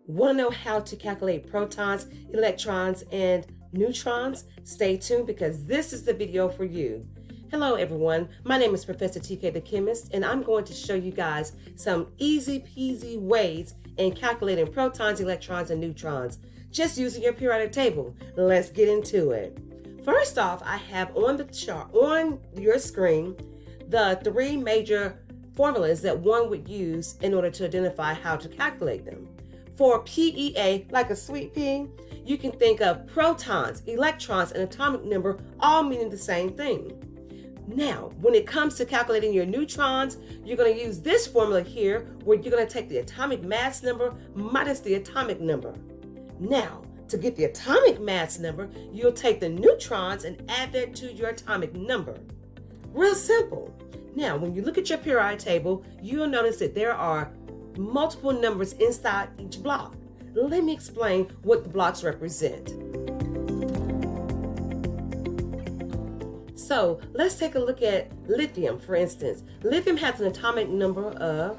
Want to know how to calculate protons, electrons, and neutrons? Stay tuned because this is the video for you. Hello everyone, my name is Professor TK the Chemist, and I'm going to show you guys some easy peasy ways in calculating protons, electrons, and neutrons, just using your periodic table. Let's get into it. First off, I have on the chart, on your screen, the three major formulas that one would use in order to identify how to calculate them. For PEA, like a sweet pea, you can think of protons, electrons, and atomic number all meaning the same thing. Now, when it comes to calculating your neutrons, you're going to use this formula here where you're going to take the atomic mass number minus the atomic number. Now, to get the atomic mass number, you'll take the neutrons and add that to your atomic number. Real simple. Now, when you look at your periodic table, you'll notice that there are multiple numbers inside each block. Let me explain what the blocks represent. So let's take a look at lithium, for instance. Lithium has an atomic number of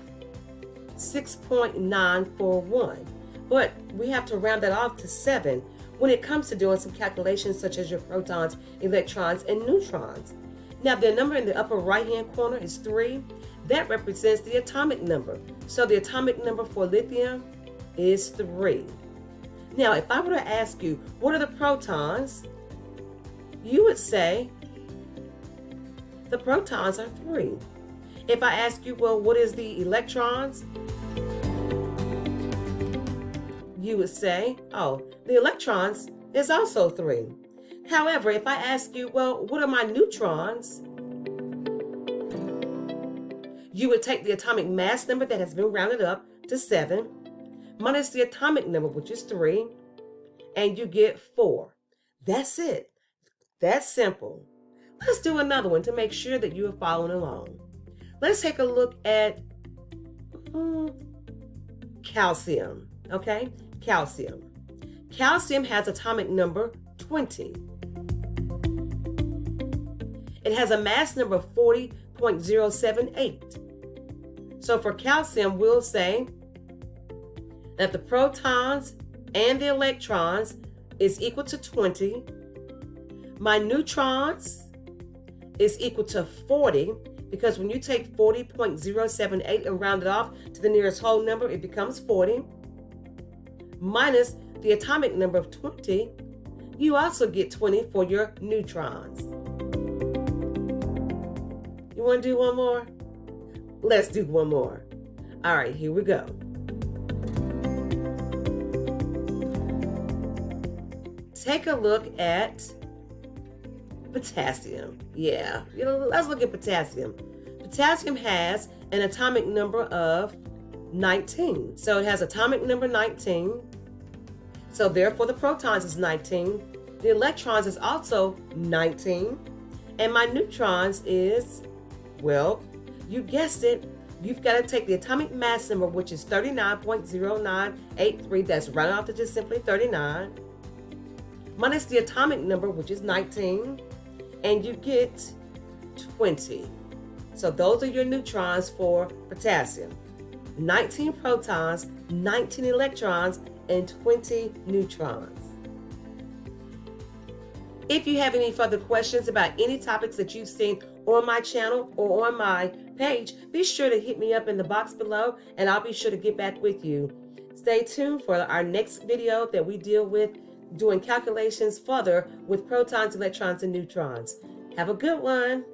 6.941, but we have to round that off to 7 when it comes to doing some calculations such as your protons, electrons, and neutrons. Now, the number in the upper right-hand corner is 3. That represents the atomic number. So the atomic number for lithium is 3. Now, if I were to ask you, what are the protons? You would say the protons are 3. If I ask you, well, what is the electrons? You would say, oh, the electrons is also 3. However, if I ask you, well, what are my neutrons? You would take the atomic mass number that has been rounded up to 7, minus the atomic number, which is 3, and you get 4. That's it. That's simple. Let's do another one to make sure that you are following along. Let's take a look at calcium, okay? Calcium. Calcium has atomic number 20. It has a mass number of 40.078. So for calcium, we'll say that the protons and the electrons is equal to 20. My neutrons is equal to 40, because when you take 40.078 and round it off to the nearest whole number, it becomes 40. Minus the atomic number of 20, you also get 20 for your neutrons. You want to do one more? Let's do one more. All right, here we go. Take a look at potassium. Yeah, let's look at potassium. Potassium has an atomic number of 19. So it has atomic number 19. So therefore the protons is 19. The electrons is also 19. And my neutrons is, well, you guessed it. You've got to take the atomic mass number, which is 39.0983. That's rounded off to just simply 39. Minus the atomic number, which is 19. And you get 20. So those are your neutrons for potassium. 19 protons, 19 electrons, and 20 neutrons. If you have any further questions about any topics that you've seen on my channel or on my page, be sure to hit me up in the box below and I'll be sure to get back with you. Stay tuned for our next video that we deal with doing calculations further with protons, electrons, and neutrons. Have a good one.